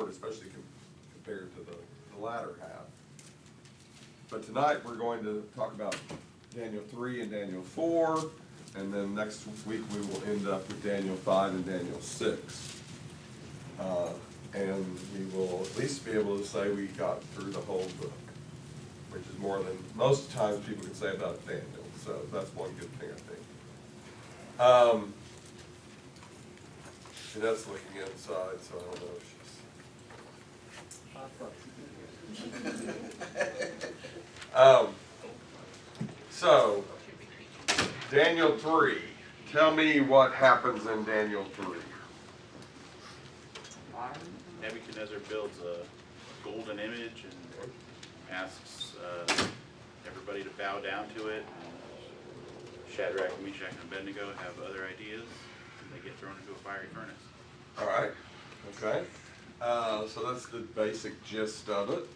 short, especially compared to the latter half. But tonight, we're going to talk about Daniel 3 and Daniel 4, and then next week we will end up with Daniel 5 and Daniel 6. And we will at least be able to say we got through the whole book, which is more than most times people can say about Daniel. So that's one good thing, I think. Jeanette's looking inside, so I don't know if she's... So, Daniel 3. Tell me what happens in Daniel 3. Nebuchadnezzar builds a golden image and asks everybody to bow down to it. Shadrach, Meshach, and Abednego have other ideas, and they get thrown into a fiery furnace. All right. Okay. So that's the basic gist of it.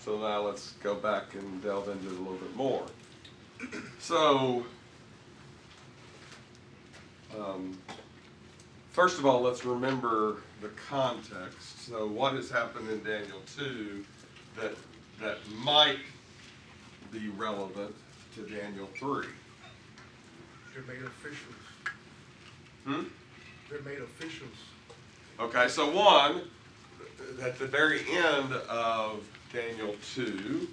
So now let's go back and delve into it a little bit more. So, first of all, let's remember the context. So what has happened in Daniel 2 that might be relevant to Daniel 3? They're made officials. They're made officials. Okay, so one, at the very end of Daniel 2,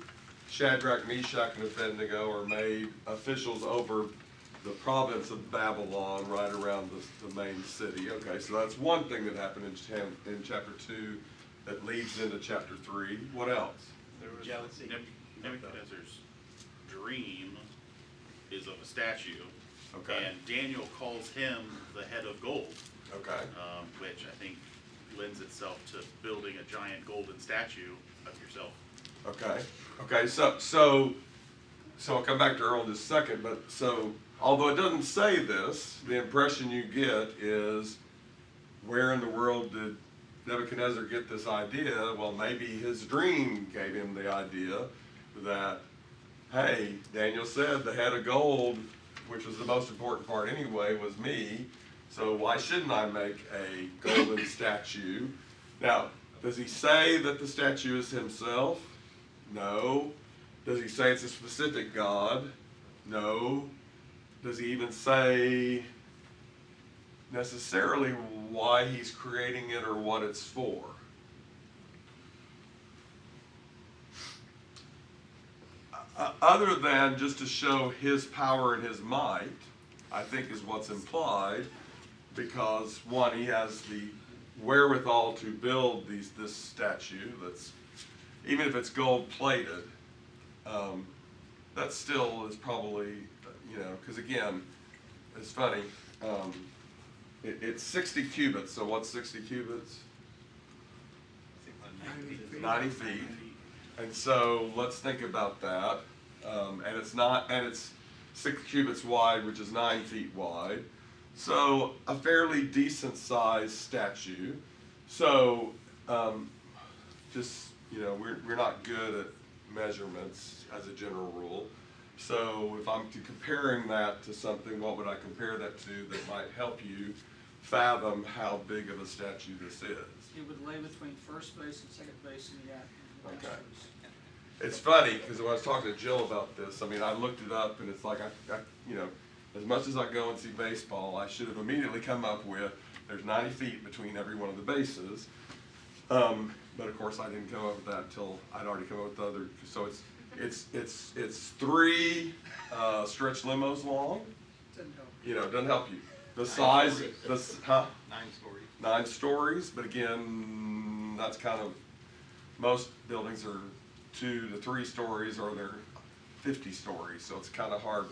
Shadrach, Meshach, and Abednego are made officials over the province of Babylon, right around the main city. Okay, so that's one thing that happened in chapter 2 that leads into chapter 3. What else? There was jealousy. Nebuchadnezzar's dream is of a statue, Okay. and Daniel calls him the head of gold, Okay. which I think lends itself to building a giant golden statue of yourself. Okay. Okay. So I'll come back to Earl in just a second. But so, although it doesn't say this, the impression you get is, where in the world did Nebuchadnezzar get this idea? Well, maybe his dream gave him the idea that, hey, Daniel said the head of gold, which was the most important part anyway, was me. So why shouldn't I make a golden statue? Now, does he say that the statue is himself? No. Does he say it's a specific God? No. Does he even say necessarily why he's creating it or what it's for? Other than just to show his power and his might, I think is what's implied, because one, he has the wherewithal to build this statue that's, even if it's gold plated, that still is probably, because again, it's funny, it's 60 cubits, so what's 60 cubits? 90 feet. And so let's think about that. And it's 6 cubits wide, which is 9 feet wide. So a fairly decent sized statue. So we're not good at measurements as a general rule. So if I'm comparing that to something, what would I compare that to that might help you fathom how big of a statue this is? It would lay between first base and second base in the Okay. It's funny, because when I was talking to Jill about this, I mean, I looked it up, and it's like, as much as I go and see baseball, I should have immediately come up with, there's 90 feet between every one of the bases. But of course, I didn't come up with that until I'd already come up with the other. So it's 3 stretch limos long. Doesn't help you. The size, 9 stories. 9 stories, but again, that's kind of, most buildings are 2 to 3 stories, or they're 50 stories, so it's kind of hard.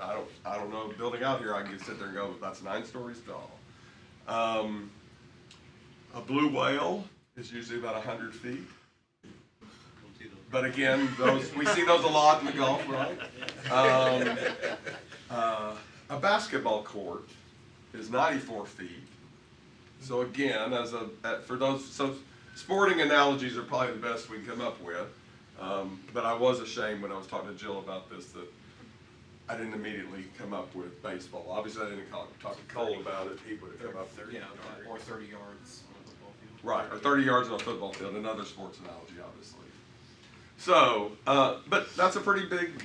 I don't know, building out here, I can sit there and go, that's 9 stories tall. A blue whale is usually about 100 feet. But again, we see those a lot in the Gulf, right? A basketball court is 94 feet. So again, so sporting analogies are probably the best we can come up with. But I was ashamed when I was talking to Jill about this that I didn't immediately come up with baseball. Obviously, I didn't talk to Cole about it. He would have come up 30 or 30 yards on a football field. Right, or 30 yards on a football field, another sports analogy, obviously. So, but that's a pretty big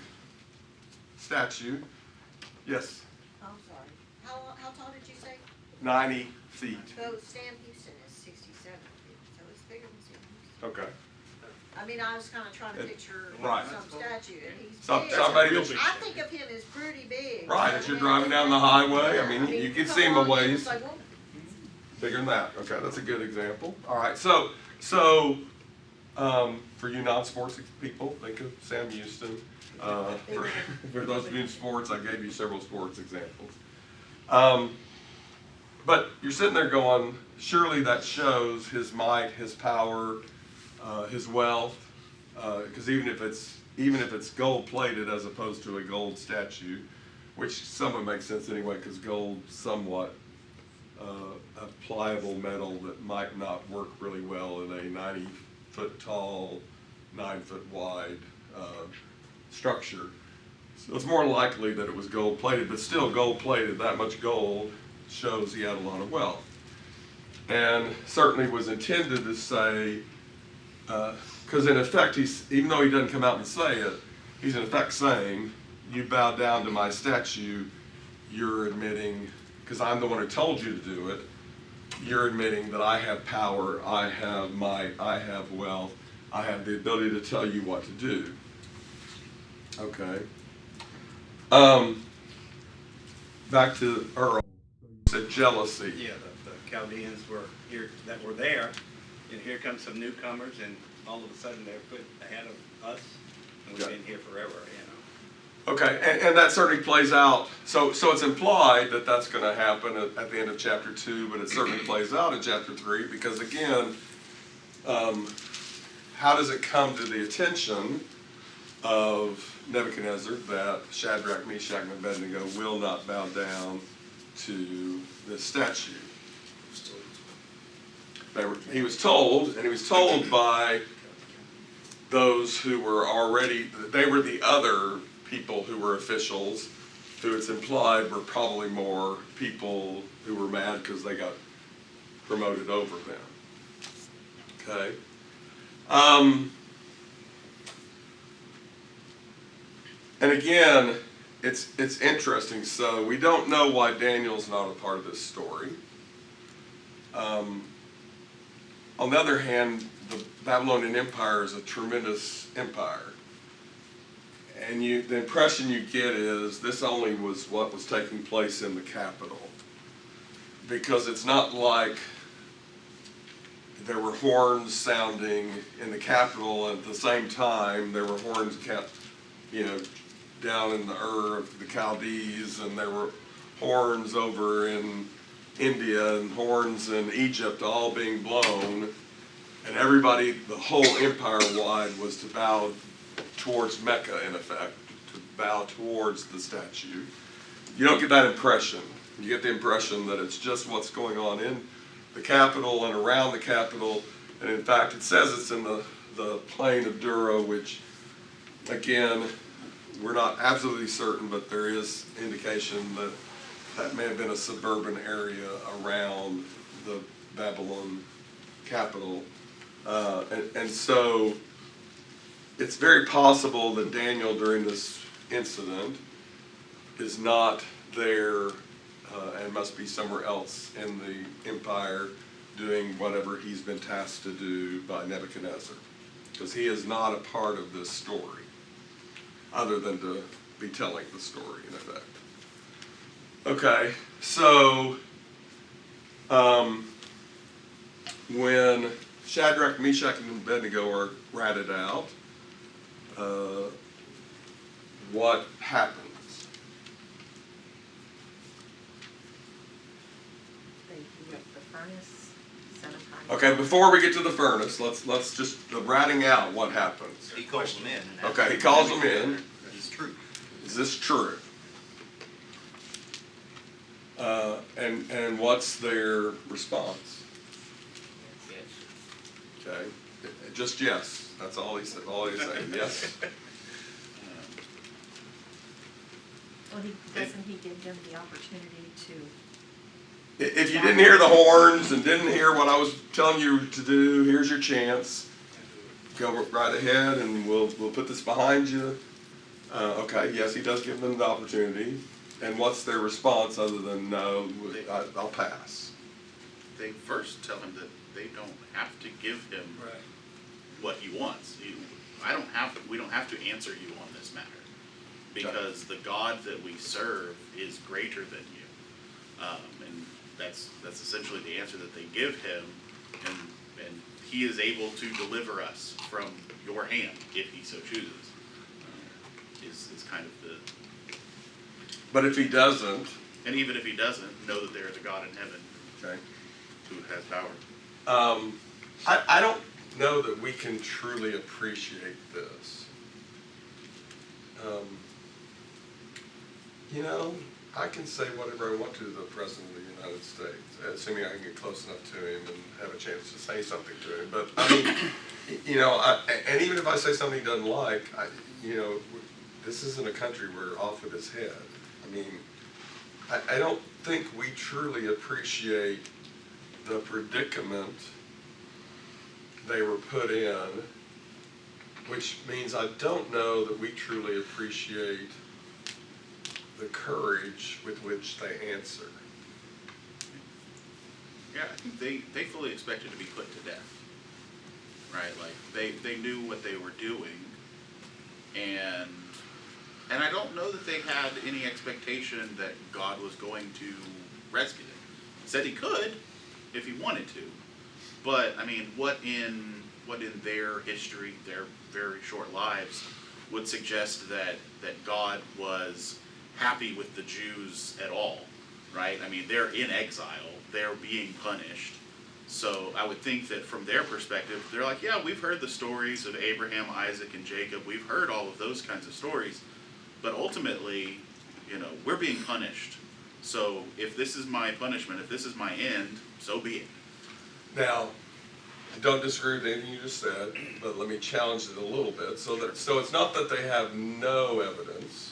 statue. Yes, I'm sorry. How tall did you say? 90 feet. So Sam Houston is 67 feet, so it's bigger than Sam Houston. Okay. I mean, I was kinda trying to picture Right. some statue, and he's Some, big. somebody real that's, big. I think of him as pretty big. right, as you're driving down the highway, I mean, you can see him a come on, ways. it's like, well, Bigger than that. Okay, that's a good example. All right, so for you non-sports people, think of Sam Houston. For those of you in sports, I gave you several sports examples. But you're sitting there going, surely that shows his might, his power, his wealth, because even if it's gold plated as opposed to a gold statue, which somewhat makes sense anyway, because gold's somewhat a pliable metal that might not work really well in a 90-foot tall, 9-foot wide structure. So it's more likely that it was gold plated, but still gold plated, that much gold shows he had a lot of wealth. And certainly was intended to say, because in effect, even though he doesn't come out and say it, he's in effect saying, you bow down to my statue, you're admitting, because I'm the one who told you to do it, you're admitting that I have power, I have might, I have wealth, I have the ability to tell you what to do. Okay. Back to Earl, said jealousy. Yeah, the Chaldeans were here, that were there, and here comes some newcomers, and all of a sudden they're put ahead of us, and we've Okay. been here forever, Okay, and that certainly plays out. So it's implied that that's going to happen at the end of chapter 2, but it certainly plays out in chapter 3 because, again, how does it come to the attention of Nebuchadnezzar that Shadrach, Meshach, and Abednego will not bow down to this statue? He was told, and he was told by those who were already, they were the other people who were officials, who it's implied were probably more people who were mad because they got promoted over them. Okay? And again, it's interesting. So we don't know why Daniel's not a part of this story. On the other hand, the Babylonian Empire is a tremendous empire. And the impression you get is this only was what was taking place in the capital. Because it's not like there were horns sounding in the capital, and at the same time there were horns kept, down in the Ur of the Chaldees, and there were horns over in India and horns in Egypt all being blown. And everybody, the whole empire-wide, was to bow towards Mecca, in effect, to bow towards the statue. You don't get that impression. You get the impression that it's just what's going on in the capital and around the capital. And in fact, it says it's in the plain of Dura, which, again, we're not absolutely certain, but there is indication that that may have been a suburban area around the Babylon capital. And so it's very possible that Daniel, during this incident, is not there and must be somewhere else in the empire doing whatever he's been tasked to do by Nebuchadnezzar. Because he is not a part of this story, other than to be telling the story, in effect. Okay, so when Shadrach, Meshach, and Abednego are ratted out, what happens? They heat up the furnace, set them high. Okay, before we get to the furnace, let's just, the ratting out, what happens? He calls them in. and Okay, he asks calls them them in. It's true. Is this true? And what's their response? Okay, just yes. That's all he said. All he's saying, yes. Well, doesn't he give them the opportunity to if you didn't hear the horns and didn't hear what I was telling you to do, here's your chance. Go right ahead and we'll put this behind you. Okay, yes, he does give them the opportunity. And what's their response other than, no, I'll pass? They first tell him that they don't have to give him Right. what he wants. We don't have to answer you on this matter, because the God that we serve is greater than you. And that's essentially the answer that they give him, and he is able to deliver us from your hand if he so chooses. Is kind of the, But if he doesn't, and even if he doesn't, know that there is a God in heaven okay. who has power. I don't know that we can truly appreciate this. You know, I can say whatever I want to the President of the United States, assuming I can get close enough to him and have a chance to say something to him. But I mean, you know, and even if I say something he doesn't like, you know, this isn't a country we're off with his head. I mean, I don't think we truly appreciate the predicament they were put in, which means I don't know that we truly appreciate the courage with which they answer. Yeah, I think they fully expected to be put to death, right? Like they knew what they were doing, and I don't know that they had any expectation that God was going to rescue them. Said he could, if he wanted to, but I mean, what in their history, their very short lives, would suggest that God was happy with the Jews at all, right? I mean, they're in exile, they're being punished. So I would think that from their perspective, they're like, yeah, we've heard the stories of Abraham, Isaac, and Jacob. We've heard all of those kinds of stories. But ultimately, you know, we're being punished. So if this is my punishment, if this is my end, so be it. Now, I don't disagree with anything you just said, but let me challenge it a little bit. So it's not that they have no evidence.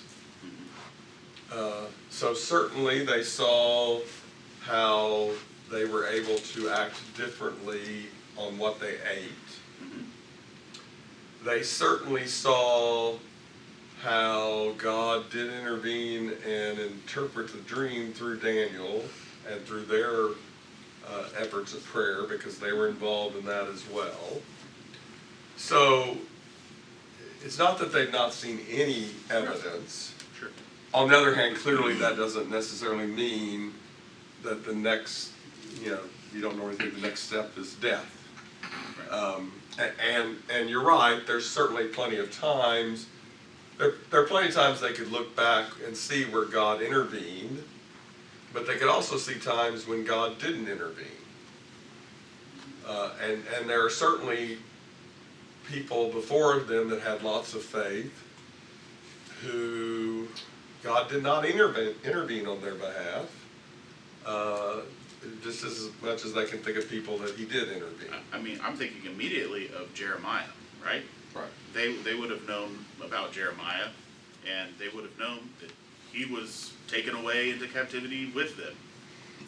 So certainly they saw how they were able to act differently on what they ate. They certainly saw how God did intervene and interpret the dream through Daniel and through their efforts of prayer, because they were involved in that as well. So it's not that they've not seen any evidence. Sure. On the other hand, clearly that doesn't necessarily mean that the next, you know, you don't normally think the next step is death. And you're right, there's certainly plenty of times, there are plenty of times they could look back and see where God intervened, but they could also see times when God didn't intervene. And there are certainly people before them that had lots of faith who God did not intervene on their behalf, just as much as they can think of people that he did intervene. I mean, I'm thinking immediately of Jeremiah, right? Right. They would have known about Jeremiah, and they would have known that he was taken away into captivity with them,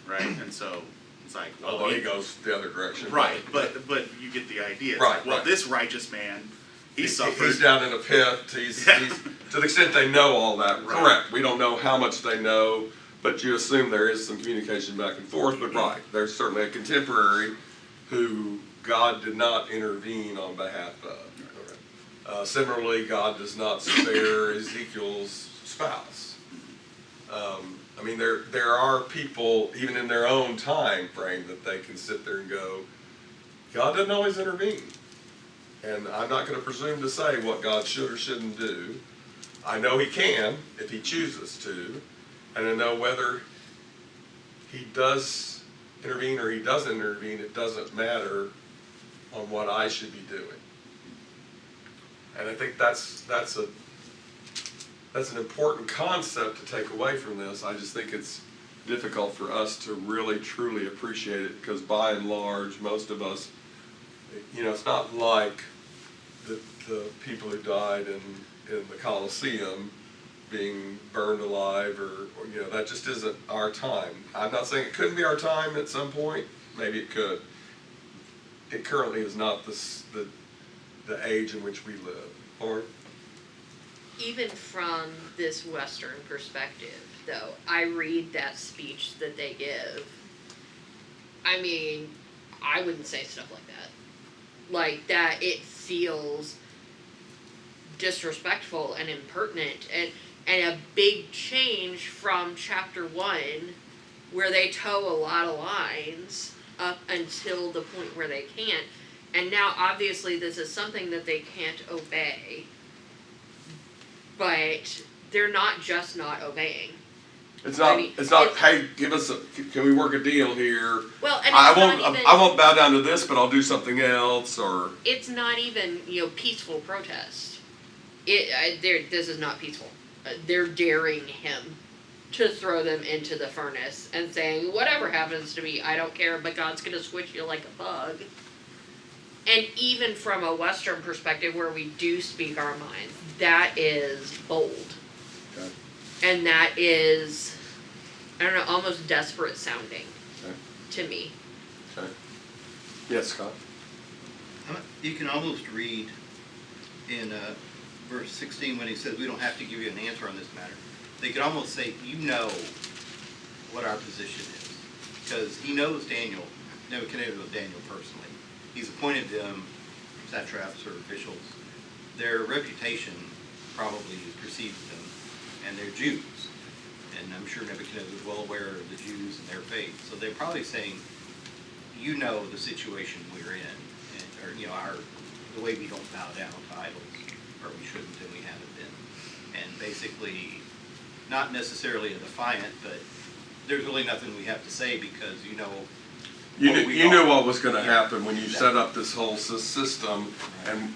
right? And so it's like, well, Although he goes the other direction. right, but you get the idea. It's Right, like, well, right. this righteous man, he suffered. He's down in a pit. He's to the extent they know all that. Right. Correct. We don't know how much they know, but you assume there is some communication back and forth. But right, there's certainly a contemporary who God did not intervene on behalf of. Similarly, God does not spare Ezekiel's spouse. I mean, there are people, even in their own time frame, that they can sit there and go, God doesn't always intervene. And I'm not going to presume to say what God should or shouldn't do. I know he can, if he chooses to. And I know whether he does intervene or he doesn't intervene, it doesn't matter on what I should be doing. And I think that's an important concept to take away from this. I just think it's difficult for us to really truly appreciate it, because by and large, most of us, you know, it's not like the people who died in the Colosseum being burned alive, or, you know, that just isn't our time. I'm not saying it couldn't be our time at some point, maybe it could. It currently is not the age in which we live. Lauren? Even from this Western perspective, though, I read that speech that they give. I mean, I wouldn't say stuff like that. Like that, it feels disrespectful and impertinent, and a big change from chapter 1, where they toe a lot of lines up until the point where they can't. And now, obviously, this is something that they can't obey. But they're not just not obeying. It's not, I mean, it's not, it's- hey, can we work a deal here? Well, and I it's won't, not even, I won't bow down to this, but I'll do something else, or, it's not even, peaceful protest. This is not peaceful. They're daring him to throw them into the furnace and saying, whatever happens to me, I don't care, but God's gonna squish you like a bug. And even from a Western perspective where we do speak our minds, that is bold. Okay. And that is, I don't know, almost desperate sounding Okay. to me. okay. Yes, Scott? You can almost read in verse 16 when he says, we don't have to give you an answer on this matter. They could almost say, you know what our position is. Because he knows Daniel, Nebuchadnezzar knows Daniel personally. He's appointed them satraps or officials. Their reputation probably precedes them, and they're Jews. And I'm sure Nebuchadnezzar is well aware of the Jews and their faith. So they're probably saying, you know the situation we're in, and, or the way we don't bow down to idols, or we shouldn't, and we haven't been. And basically, not necessarily a defiant, but there's really nothing we have to say because You Well, knew, we you knew don't- what was gonna yeah, happen when you exactly. set up this whole system,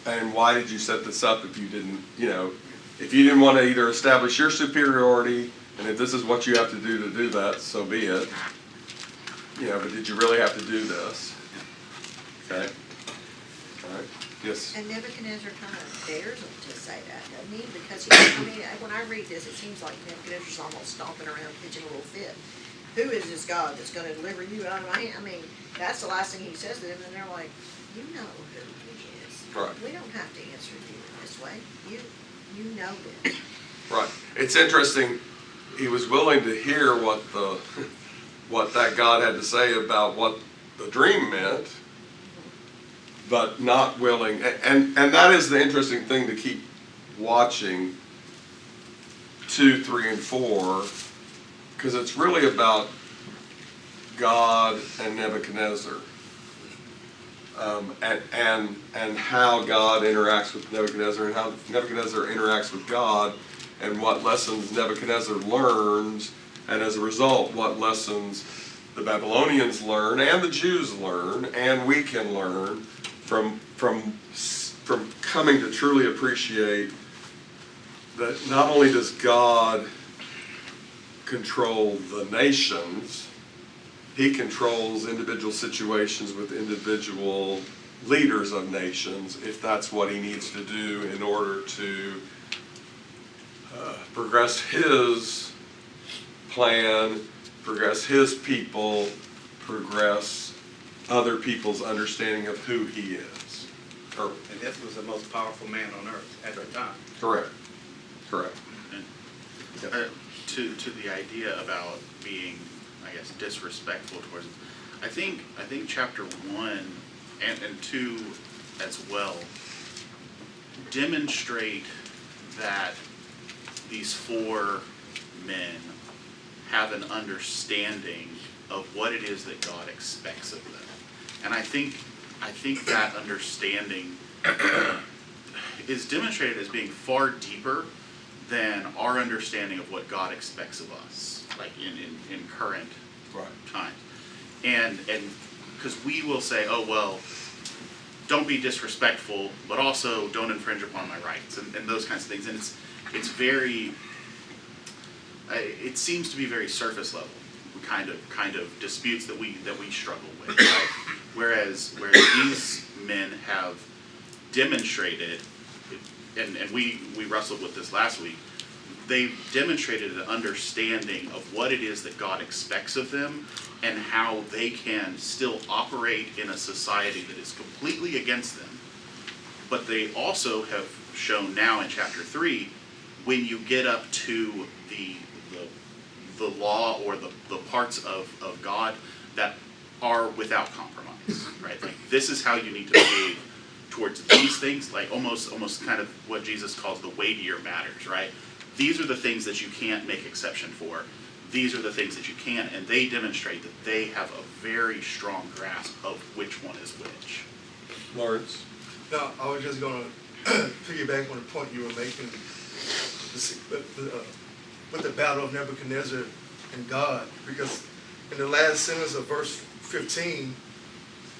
and why did you set this up if you didn't, if you didn't wanna either establish your superiority, and if this is what you have to do that, so be it. But did you really have to do this? Okay. Alright, yes, And Nebuchadnezzar kind of dares him to say that, doesn't he? Because when I read this, it seems like Nebuchadnezzar's almost stomping around pitching a little fit. Who is this God that's gonna deliver you out of my hand? I mean, that's the last thing he says to them, and they're like, you know who he is. Right. We don't have to answer you in this way. You know this. right. It's interesting, he was willing to hear what that God had to say about what the dream meant, but not willing, and that is the interesting thing to keep watching 2, 3, and 4, because it's really about God and Nebuchadnezzar, and how God interacts with Nebuchadnezzar, and how Nebuchadnezzar interacts with God, and what lessons Nebuchadnezzar learns, and as a result, what lessons the Babylonians learn, and the Jews learn, and we can learn from coming to truly appreciate that not only does God control the nations, he controls individual situations with individual leaders of nations, if that's what he needs to do in order to progress his plan, progress his people, progress other people's understanding of who he is. And this was the most powerful man on earth at the time. Correct. Correct. To the idea about being, I guess, disrespectful towards it, I think chapter 1 and 2 as well demonstrate that these 4 men have an understanding of what it is that God expects of them. And I think that understanding is demonstrated as being far deeper than our understanding of what God expects of us, like in current times. And because we will say, oh, well, don't be disrespectful, but also don't infringe upon my rights, and those kinds of things. And it's very, it seems to be very surface level kind of disputes that we struggle with, right? Whereas these men have demonstrated, and we wrestled with this last week, they've demonstrated an understanding of what it is that God expects of them and how they can still operate in a society that is completely against them. But they also have shown now in chapter 3, when you get up to the law or the parts of God that are without compromise, right? Like, this is how you need to behave towards these things, like almost kind of what Jesus calls the weightier matters, right? These are the things that you can't make exception for. These are the things that you can, and they demonstrate that they have a very strong grasp of which one is which. Lawrence? Now, I was just gonna piggyback on the point you were making, with the battle of Nebuchadnezzar and God, because in the last sentence of verse 15,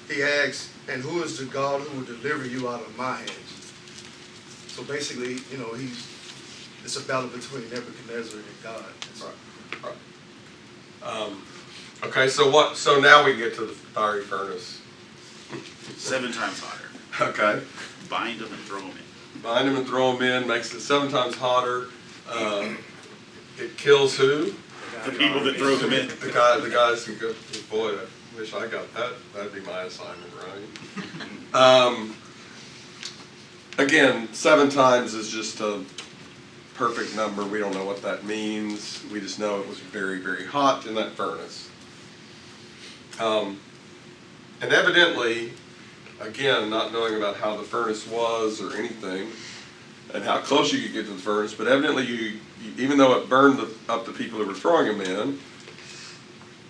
he asks, "And who is the God who will deliver you out of my hands?" So basically, you know, it's a battle between Nebuchadnezzar and God. Right. Okay, so now we get to the fiery furnace. 7 times hotter. Okay. Bind them and throw them in. Bind them and throw them in, makes it 7 times hotter. It kills who? The people that throw them in. The guys who go, boy, I wish I got that. That'd be my assignment, right? Again, 7 times is just a perfect number. We don't know what that means. We just know it was very, very hot in that furnace. And evidently, again, not knowing about how the furnace was or anything, and how close you could get to the furnace, but evidently even though it burned up the people who were throwing them in,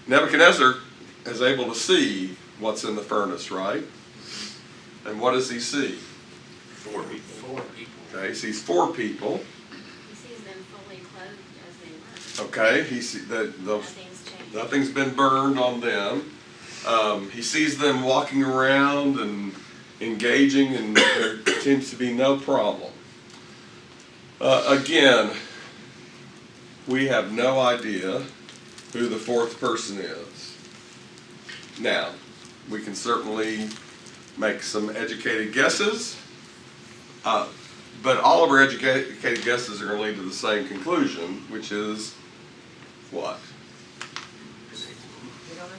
Nebuchadnezzar is able to see what's in the furnace, right? And what does he see? 4 people. Okay, he sees 4 people. He sees them fully clothed as they were. Okay, he sees that Nothing's changed. nothing's been burned on them. He sees them walking around and engaging, and there seems to be no problem. Again, we have no idea who the 4th person is. Now, we can certainly make some educated guesses, but all of our educated guesses are going to lead to the same conclusion, which is what? You don't know?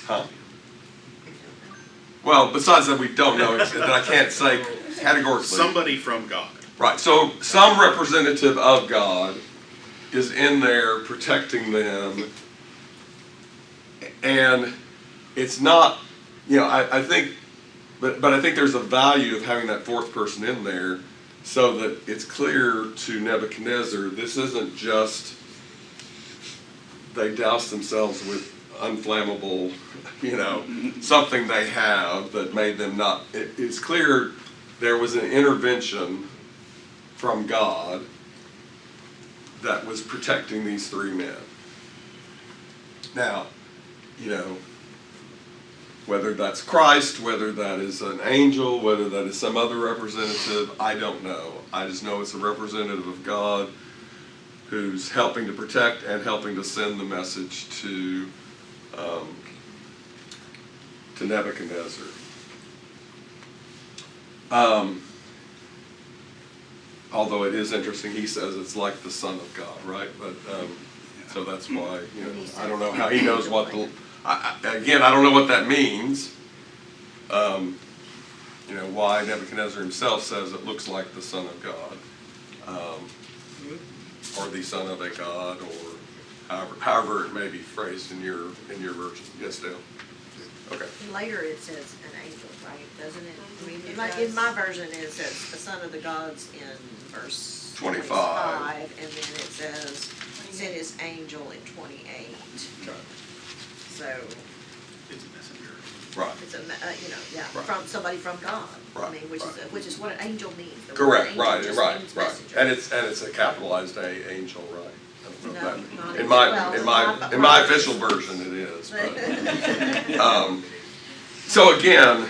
Huh? Well, besides that, we don't know, that I can't say categorically. Somebody from God. Right, so some representative of God is in there protecting them, and it's not, you know, I think, but I think there's a value of having that 4th person in there so that it's clear to Nebuchadnezzar, this isn't just they douse themselves with unflammable, you know, something they have that made them not, it's clear there was an intervention from God that was protecting these 3 men. Now, you know, whether that's Christ, whether that is an angel, whether that is some other representative, I don't know. I just know it's a representative of God who's helping to protect and helping to send the message to Nebuchadnezzar. Although it is interesting, he says it's like the Son of God, right? But so that's why, you know, I don't know how he knows what the. Again, I don't know what that means. You know, why Nebuchadnezzar himself says it looks like the Son of God, or the Son of a God, or however it may be phrased in your version. Yes, Dale. Okay. Later it says an angel, right, doesn't it? I mean, in my version it says the son of the gods in verse 25, and then it says sent his angel in 28. Okay. So It's a messenger. Right. it's a, you know, yeah, Right. from somebody from God. I Right, mean, right. which is what an angel means. The word Correct. angel Right. just Right. means Right. messenger. And it's a capitalized A, angel, right? I don't know if No, that- not in as my well. in my official version it is. But, so again,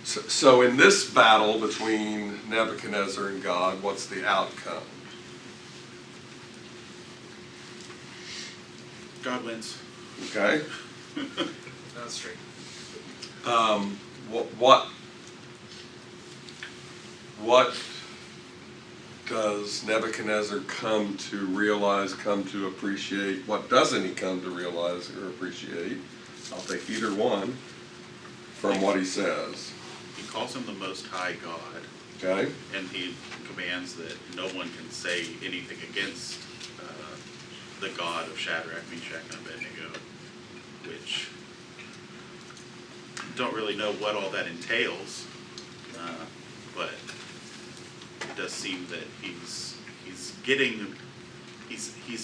so in this battle between Nebuchadnezzar and God, what's the outcome? God wins. Okay. That's straight. what does Nebuchadnezzar come to realize, come to appreciate? What doesn't he come to realize or appreciate? I'll take either one from what he says. He calls him the Most High God, Okay? and he commands that no one can say anything against the God of Shadrach, Meshach, and Abednego, which don't really know what all that entails, but it does seem that he's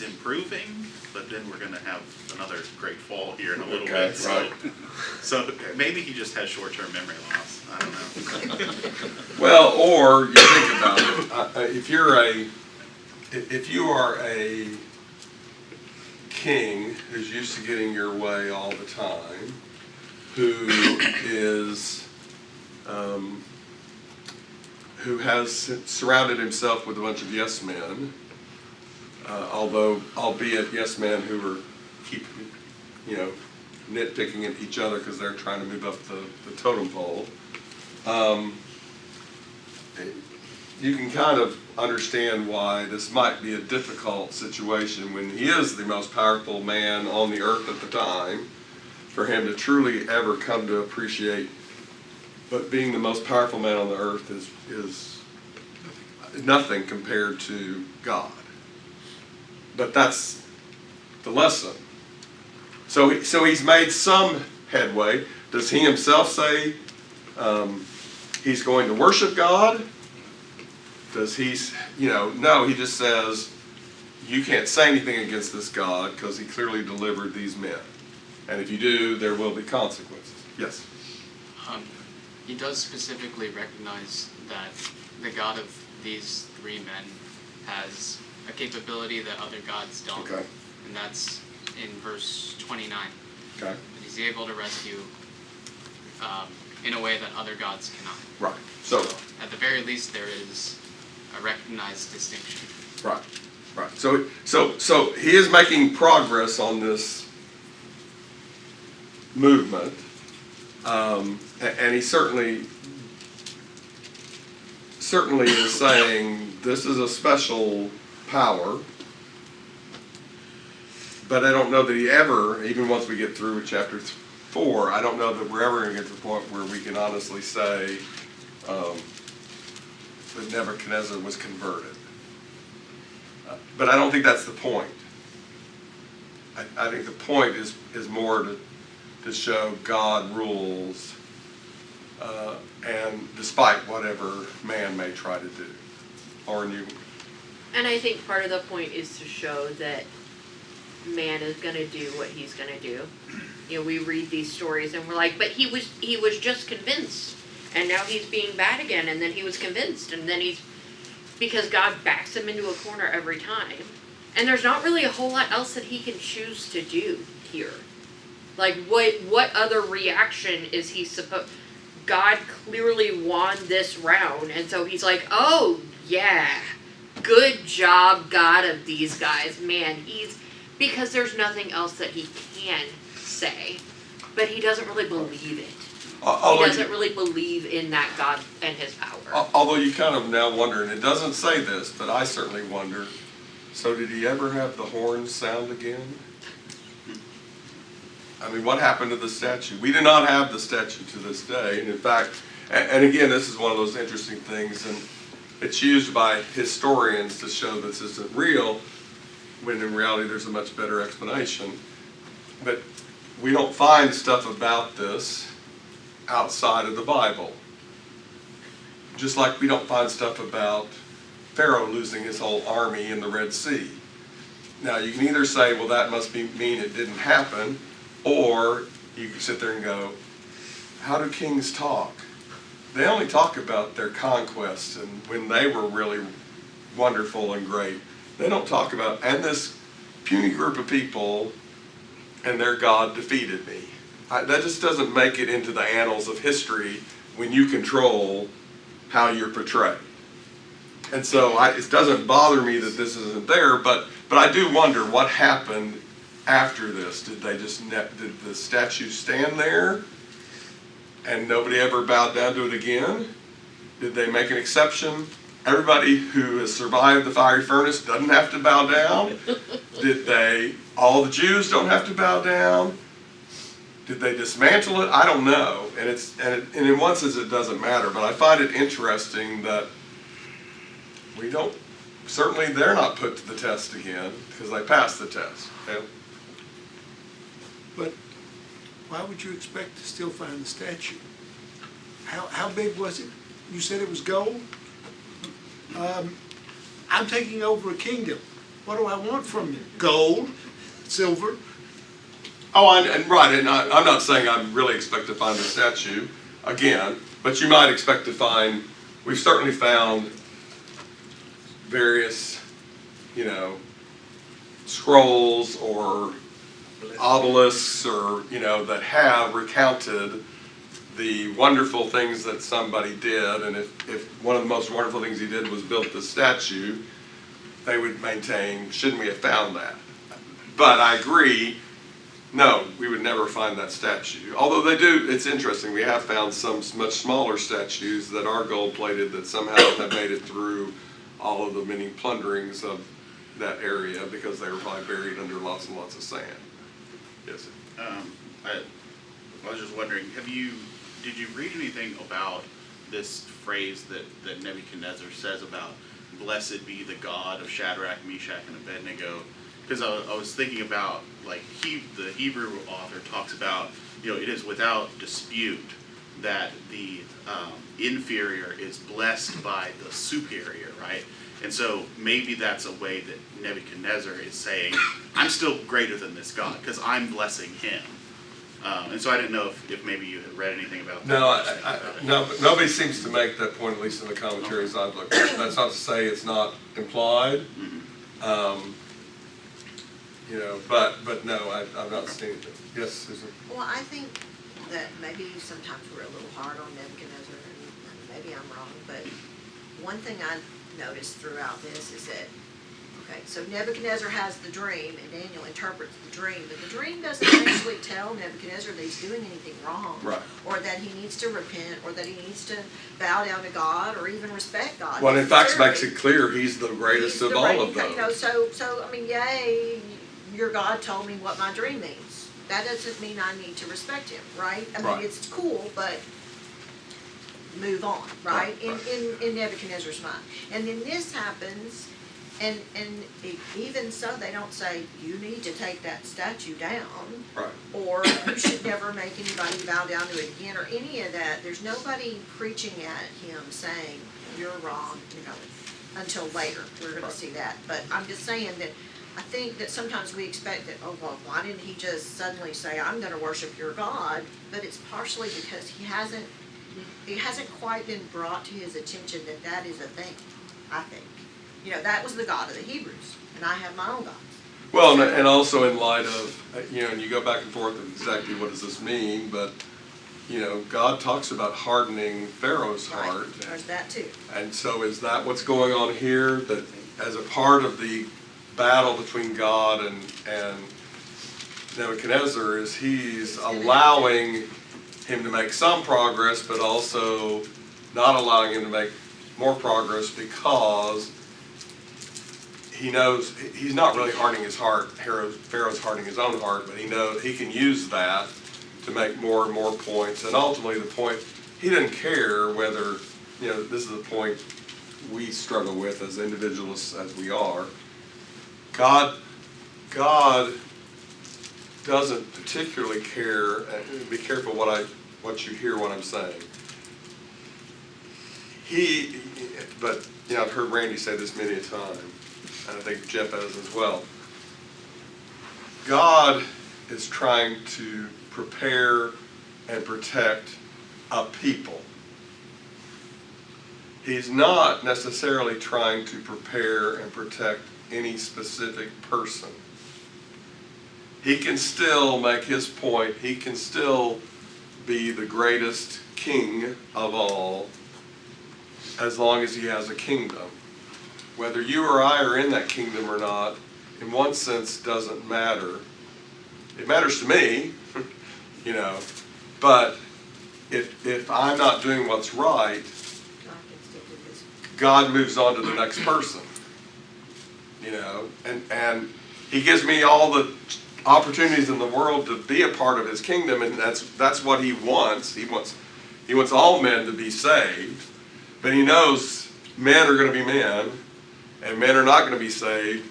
improving, but then we're gonna have another great fall here in a little Okay, bit. So, right. so maybe he just has short-term memory loss. I don't know. Well, or you think about it, if you are a king who's used to getting your way all the time, who has surrounded himself with a bunch of yes men, albeit yes men who are nitpicking at each other because they're trying to move up the totem pole. You can kind of understand why this might be a difficult situation when he is the most powerful man on the earth at the time, for him to truly ever come to appreciate. But being the most powerful man on the earth is nothing compared to God. But that's the lesson. So he's made some headway. Does he himself say he's going to worship God? Does he, no, he just says, you can't say anything against this God because he clearly delivered these men. And if you do, there will be consequences. Yes? He does specifically recognize that the God of these three men has a capability that other gods don't. Okay. And that's in verse 29. Okay. And he's able to rescue in a way that other gods cannot. Right. So at the very least, there is a recognized distinction. right. Right. So he is making progress on this movement, and he certainly is saying this is a special power. But I don't know that he ever, even once we get through chapter 4, I don't know that we're ever going to get to the point where we can honestly say that Nebuchadnezzar was converted. But I don't think that's the point. I think the point is more to show God rules, and despite whatever man may try to do. Or you. And I think part of the point is to show that man is going to do what he's going to do. We read these stories and we're like, but he was just convinced, and now he's being bad again, and then he was convinced, and then because God backs him into a corner every time. And there's not really a whole lot else that he can choose to do here. Like, what other reaction is he supposed... God clearly won this round, and so he's like, oh, yeah, good job, God of these guys. Man, because there's nothing else that he can say. But he doesn't really believe it. He doesn't really believe in that God and his power. Although you kind of now wonder, and it doesn't say this, but I certainly wonder, so did he ever have the horns sound again? I mean, what happened to the statue? We do not have the statue to this day. And in fact, and again, this is one of those interesting things, and it's used by historians to show this isn't real, when in reality there's a much better explanation. But we don't find stuff about this outside of the Bible. Just like we don't find stuff about Pharaoh losing his whole army in the Red Sea. Now, you can either say, well, that must mean it didn't happen, or you can sit there and go, how do kings talk? They only talk about their conquests and when they were really wonderful and great. They don't talk about, and this puny group of people and their God defeated me. That just doesn't make it into the annals of history when you control how you're portrayed. And so it doesn't bother me that this isn't there, but I do wonder what happened after this. Did the statue stand there and nobody ever bowed down to it again? Did they make an exception? Everybody who has survived the fiery furnace doesn't have to bow down? All the Jews don't have to bow down? Did they dismantle it? I don't know. And in one sense it doesn't matter, but I find it interesting that certainly they're not put to the test again because they passed the test. Okay? But why would you expect to still find the statue? How big was it? You said it was gold? I'm taking over a kingdom. What do I want from you? Gold, silver. Oh, right, and I'm not saying I really expect to find the statue again, but you might expect to find, we've certainly found various, scrolls or obelisks or, that have recounted the wonderful things that somebody did, and if one of the most wonderful things he did was build the statue, they would maintain, shouldn't we have found that? But I agree, no, we would never find that statue. Although they do, it's interesting, we have found some much smaller statues that are gold-plated that somehow have made it through all of the many plunderings of that area because they were probably buried under lots and lots of sand. Yes. I was just wondering, did you read anything about this phrase that Nebuchadnezzar says about blessed be the God of Shadrach, Meshach, and Abednego? Because I was thinking about, like, the Hebrew author talks about, it is without dispute that the inferior is blessed by the superior, right? And so maybe that's a way that Nebuchadnezzar is saying, I'm still greater than this God because I'm blessing him. And so I didn't know if maybe you had read anything about that. No, nobody seems to make that point, at least in the commentaries I've looked at. That's not to say it's not implied. Mm-hmm. But no, I've not seen it. Yes, Susan? Well, I think that maybe sometimes we're a little hard on Nebuchadnezzar, and maybe I'm wrong, but one thing I've noticed throughout this is that, okay, so Nebuchadnezzar has the dream, and Daniel interprets the dream, but the dream doesn't actually tell Nebuchadnezzar that he's doing anything wrong, Right. or that he needs to repent, or that he needs to bow down to God, or even respect God. Well, in fact, necessarily. makes it clear he's the greatest of all of those. So I mean, yay, your God told me what my dream means. That doesn't mean I need to respect him, right? I mean, Right. it's cool, but move on, right? Right, In Nebuchadnezzar's mind. And then this happens, and even so, they don't say, you need to take that statue down, Right. or you should never make anybody bow down to it again, or any of that. There's nobody preaching at him saying, you're wrong, until later. We're gonna Right. see that. But I'm just saying that I think that sometimes we expect that, oh, well, why didn't he just suddenly say, I'm gonna worship your God? But it's partially because it hasn't quite been brought to his attention that that is a thing, I think. That was the God of the Hebrews, and I have my own gods. Well, and also in light of, and you go back and forth with exactly what does this mean, but, God talks about hardening Pharaoh's heart. Right, there's that too. And so is that what's going on here, that as a part of the battle between God and Nebuchadnezzar, is he's allowing him to make some progress, but also not allowing him to make more progress because he knows he's not really hardening his heart. Pharaoh's hardening his own heart, but he knows he can use that to make more and more points. And ultimately, the point, he doesn't care whether, this is the point we struggle with as individualists as we are. God doesn't particularly care, and be careful what you hear what I'm saying. But I've heard Randy say this many a time, and I think Jeff has as well. God is trying to prepare and protect a people. He's not necessarily trying to prepare and protect any specific person. He can still make his point. He can still be the greatest king of all as long as he has a kingdom. Whether you or I are in that kingdom or not, in one sense, doesn't matter. It matters to me, but if I'm not doing what's right, with this. God moves on to the next person. You know, and he gives me all the opportunities in the world to be a part of his kingdom, and that's what he wants. He wants all men to be saved, but he knows men are going to be men, and men are not going to be saved.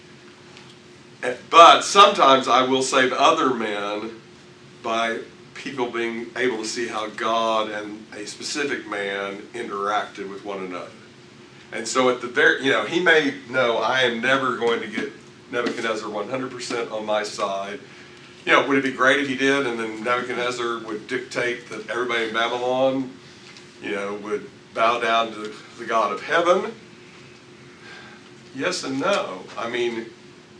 But sometimes I will save other men by people being able to see how God and a specific man interacted with one another. And so at the very, you know, he may know I am never going to get Nebuchadnezzar 100% on my side. You know, would it be great if he did, and then Nebuchadnezzar would dictate that everybody in Babylon, you know, would bow down to the God of heaven? Yes and no. I mean,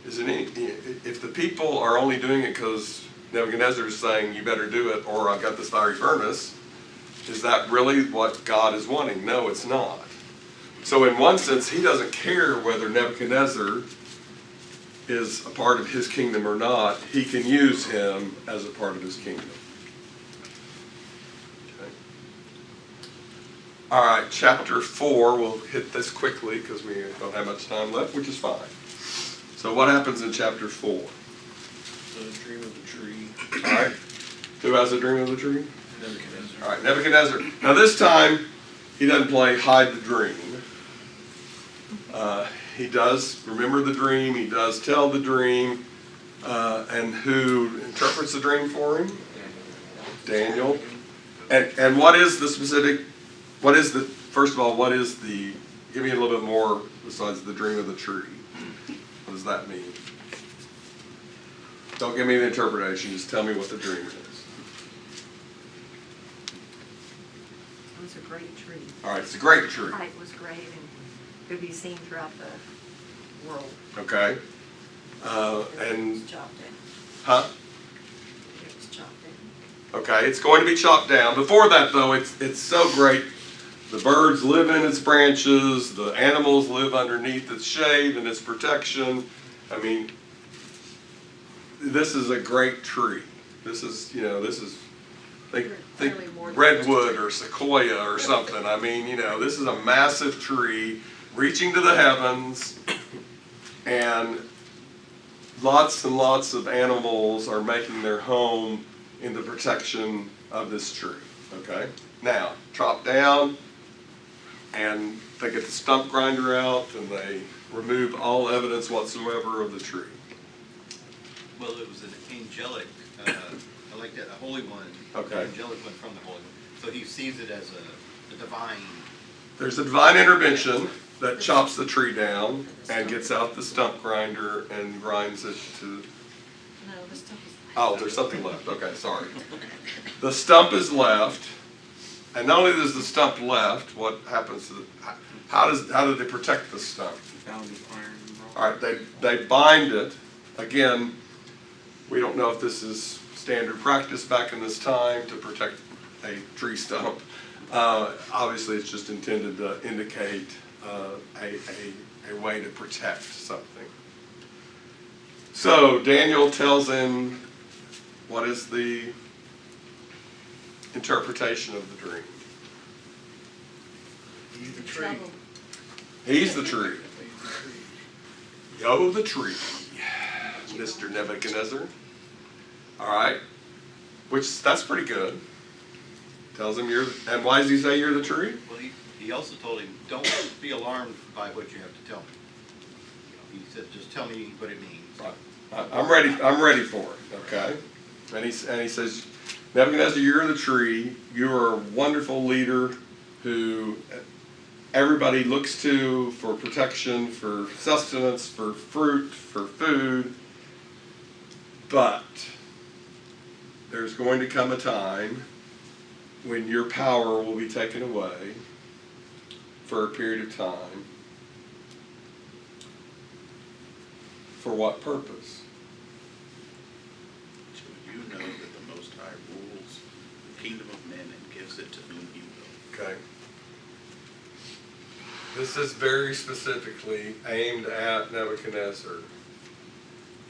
if the people are only doing it because Nebuchadnezzar is saying, you better do it, or I've got this fiery furnace, is that really what God is wanting? No, it's not. So in one sense, he doesn't care whether Nebuchadnezzar is a part of his kingdom or not. He can use him as a part of his kingdom. Okay. All right, chapter 4. We'll hit this quickly because we don't have much time left, which is fine. So what happens in chapter 4? The dream of the tree. All right. Who has a dream of the tree? Nebuchadnezzar. All right, Nebuchadnezzar. Now this time, he doesn't play hide the dream. He does remember the dream. He does tell the dream. And who interprets the dream for him? Daniel. And what is the specific, first of all, give me a little bit more besides the dream of the tree. What does that mean? Don't give me the interpretation, just tell me what the dream is. It was a great tree. All right, it's a great tree. Height was great and could be seen throughout the world. Okay. It And, was chopped down. huh? It was chopped down. Okay, it's going to be chopped down. Before that, though, it's so great. The birds live in its branches. The animals live underneath its shade and its protection. I mean, this is a great tree. This is, think Clearly more than redwood just a or sequoia or something. I mean, this is a massive tree reaching to the heavens, and lots and lots of animals are making their home in the protection of this tree. Okay? Now, chop down, and they get the stump grinder out, and they remove all evidence whatsoever of the tree. Well, it was an angelic, I like that, a holy one. Okay. An angelic one from the holy one. So he sees it as a divine. There's a divine intervention that chops the tree down and gets out the stump grinder and grinds it to... No, the stuff is. Oh, there's something left. Okay, sorry. The stump is left, and not only is the stump left, what happens to the... How do they protect the stump? Bound with iron rod. All right, they bind it. Again, we don't know if this is standard practice back in this time to protect a tree stump. Obviously, it's just intended to indicate a way to protect something. So Daniel tells him what is the interpretation of the dream. He's the tree. Trouble. He's the tree. Yo, the tree, Mr. Nebuchadnezzar. All right, that's pretty good. Tells him and why does he say you're the tree? Well, he also told him, don't be alarmed by what you have to tell me. He said, just tell me what it means. Right. I'm ready for it. Okay. And he says, Nebuchadnezzar, you're the tree. You are a wonderful leader who everybody looks to for protection, for sustenance, for fruit, for food. But there's going to come a time when your power will be taken away for a period of time. For what purpose? So you know that the Most High rules the kingdom of men and gives it to whom he will. Okay. This is very specifically aimed at Nebuchadnezzar.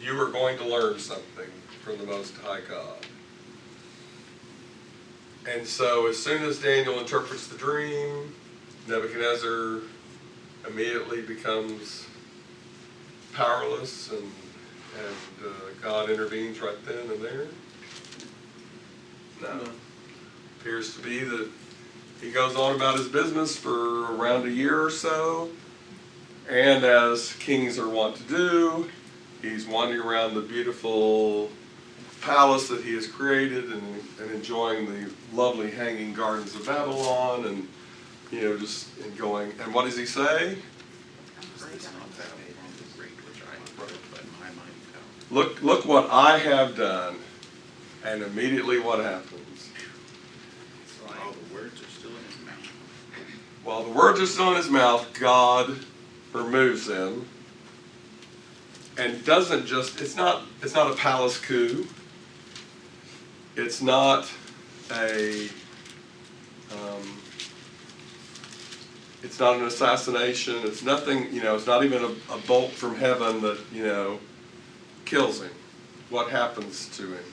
You are going to learn something from the Most High God. And so as soon as Daniel interprets the dream, Nebuchadnezzar immediately becomes powerless and God intervenes right then and there? No. Appears to be that he goes on about his business for around a year or so, and as kings are wont to do, he's wandering around the beautiful palace that he has created and enjoying the lovely hanging gardens of Babylon, and just going. And what does he say? Look what I have done. And immediately what happens? While the words are still in his mouth. While the words are still in his mouth, God removes them. And doesn't just, it's not a palace coup. It's not it's not an assassination. It's nothing, it's not even a bolt from heaven that, kills him. What happens to him?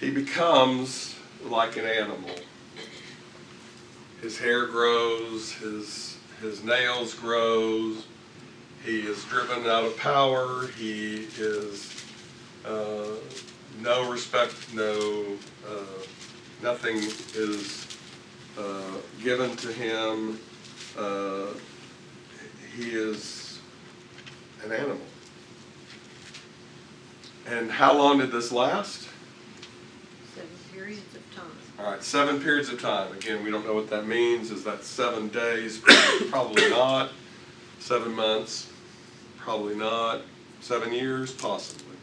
He becomes like an animal. His hair grows, his nails grows, he is driven out of power, he is no respect, nothing is given to him. He is an animal. And how long did this last? 7 periods of time. All right, 7 periods of time. Again, we don't know what that means. Is that 7 days? Probably not. 7 months? Probably not. 7 years? Possibly.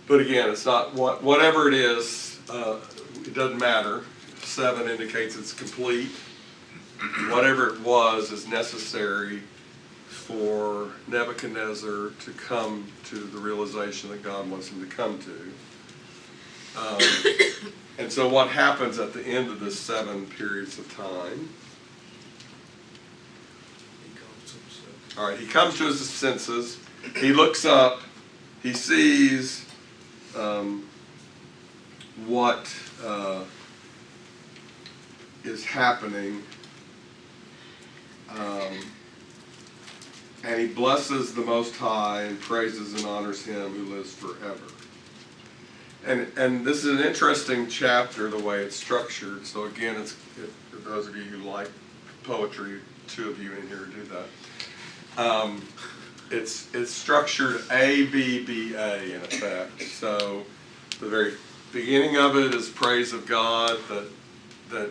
But again, it's not, whatever it is, it doesn't matter. 7 indicates it's complete. Whatever it was is necessary for Nebuchadnezzar to come to the realization that God wants him to come to. And so what happens at the end of this 7 periods of time? All right, he comes to his senses. He looks up. He sees what is happening. And he blesses the Most High and praises and honors him who lives forever. And this is an interesting chapter, the way it's structured. So again, it's for those of you who like poetry, 2 of you in here do that. It's structured A, B, B, A in effect. So the very beginning of it is praise of God that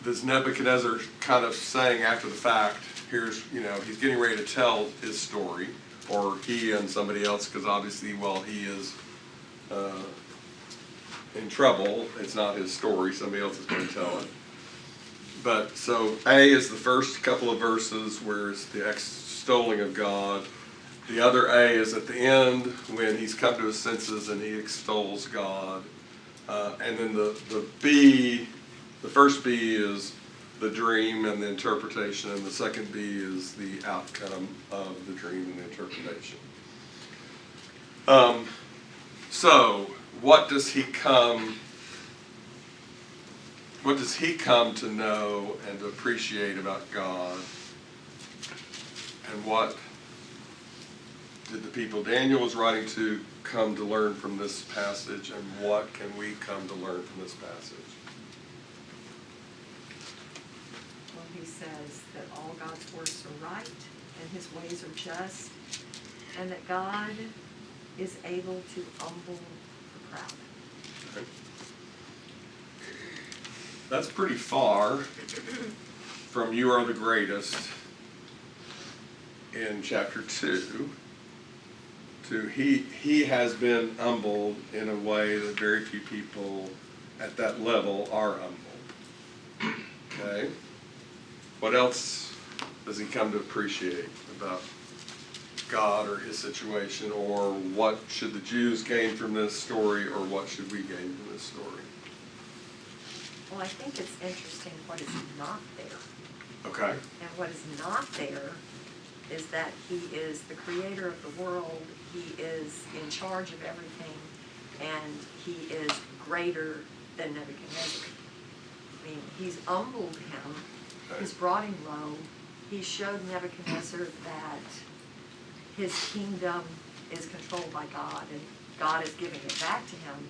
this Nebuchadnezzar kind of saying after the fact, here's, he's getting ready to tell his story, or he and somebody else, because obviously, while he is in trouble, it's not his story, somebody else is going to tell it. But so A is the first couple of verses where it's the extolling of God. The other A is at the end when he's come to his senses and he extols God. And then the B, the first B is the dream and the interpretation, and the second B is the outcome of the dream and the interpretation. So what does he come to know and to appreciate about God? And what did the people Daniel was writing to come to learn from this passage, and what can we come to learn from this passage? Well, he says that all God's works are right and his ways are just, and that God is able to humble the proud. Okay. That's pretty far from "You are the greatest" in chapter 2 to he has been humbled in a way that very few people at that level are humbled. Okay? What else does he come to appreciate about God or his situation, or what should the Jews gain from this story, or what should we gain from this story? Well, I think it's interesting what is not there. Okay. And what is not there is that he is the creator of the world, he is in charge of everything, and he is greater than Nebuchadnezzar. I mean, he's humbled him, he's brought him low, he showed Nebuchadnezzar that his kingdom is controlled by God and God is giving it back to him.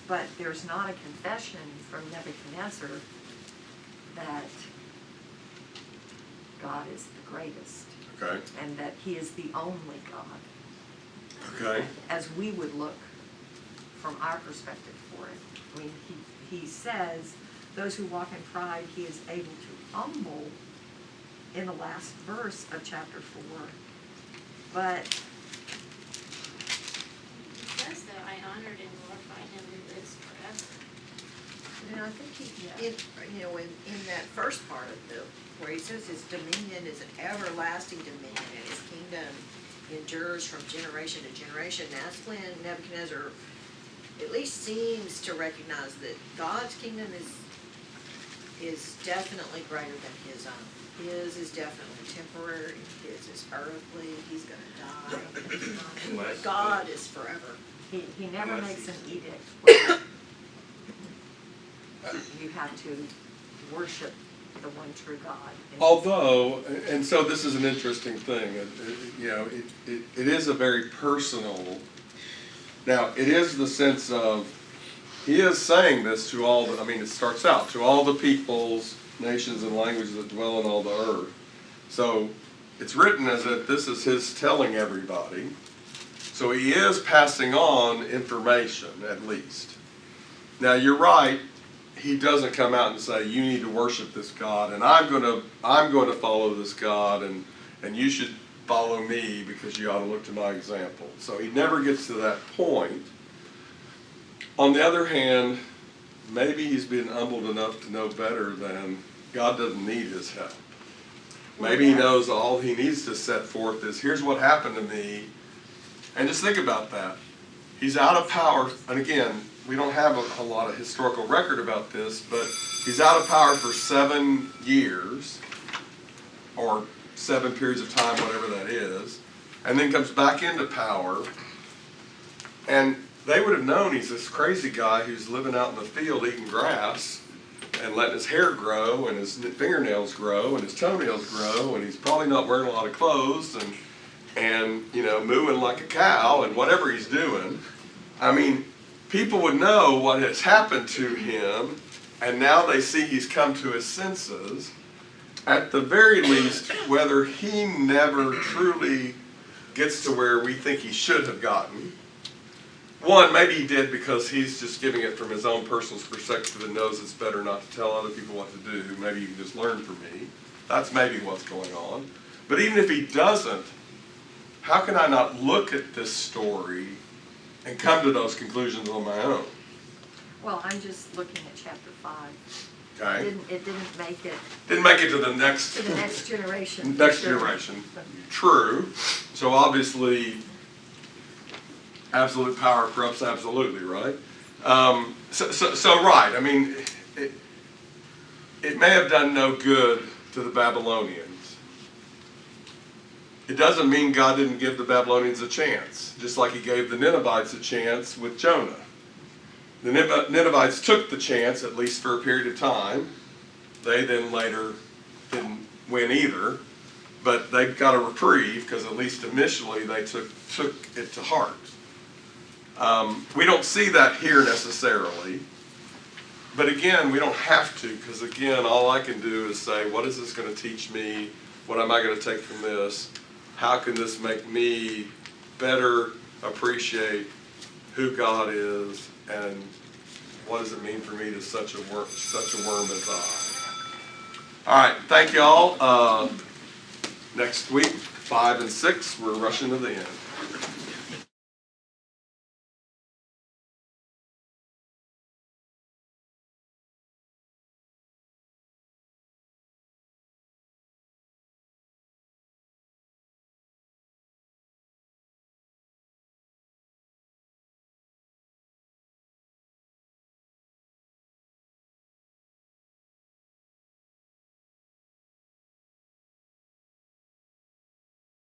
But there's not a confession from Nebuchadnezzar that God is the greatest Okay, and that he is the only God, okay, as we would look from our perspective for it. I mean, he says, those who walk in pride, he is able to humble in the last verse of chapter 4. But It says that I honored and glorified him who lives forever. I think in that first part of the, where he says his dominion is an everlasting dominion and his kingdom endures from generation to generation, that's when Nebuchadnezzar at least seems to recognize that God's kingdom is definitely greater than his own. His is definitely temporary, his is earthly, he's gonna die. But God is forever. he never makes an edict where you have to worship the one true God. although, and so this is an interesting thing, it is a very personal, now, it is the sense of, he is saying this to all the, it starts out, to all the peoples, nations, and languages that dwell on all the earth. So, it's written as if this is his telling everybody. So he is passing on information, at least. Now, you're right, he doesn't come out and say, you need to worship this God, and I'm going to follow this God, and you should follow me because you ought to look to my example. So he never gets to that point. On the other hand, maybe he's been humbled enough to know better than God doesn't need his help. Maybe he knows all he needs to set forth is, here's what happened to me. And just think about that. He's out of power, and again, we don't have a lot of historical record about this, but he's out of power for 7 years, or 7 periods of time, whatever that is, and then comes back into power. And they would have known he's this crazy guy who's living out in the field eating grass and letting his hair grow and his fingernails grow and his toenails grow, and he's probably not wearing a lot of clothes and mooing like a cow and whatever he's doing. People would know what has happened to him, and now they see he's come to his senses. At the very least, whether he never truly gets to where we think he should have gotten. One, maybe he did because he's just giving it from his own personal perspective and knows it's better not to tell other people what to do. Maybe you can just learn from me. That's maybe what's going on. But even if he doesn't, how can I not look at this story and come to those conclusions on my own? Well, I'm just looking at chapter 5. Okay? It didn't make it Didn't make it to the next generation. next Sure. generation. True. So obviously, absolute power corrupts absolutely, right? So right. It may have done no good to the Babylonians. It doesn't mean God didn't give the Babylonians a chance, just like he gave the Ninevites a chance with Jonah. The Ninevites took the chance, at least for a period of time. They then later didn't win either, but they got a reprieve because at least initially they took it to heart. We don't see that here necessarily, but again, we don't have to, because again, all I can do is say, what is this going to teach me? What am I going to take from this? How can this make me better appreciate who God is, and what does it mean for me to such a worm as I? All right, thank you all. Next week, 5 and 6, we're rushing to the end.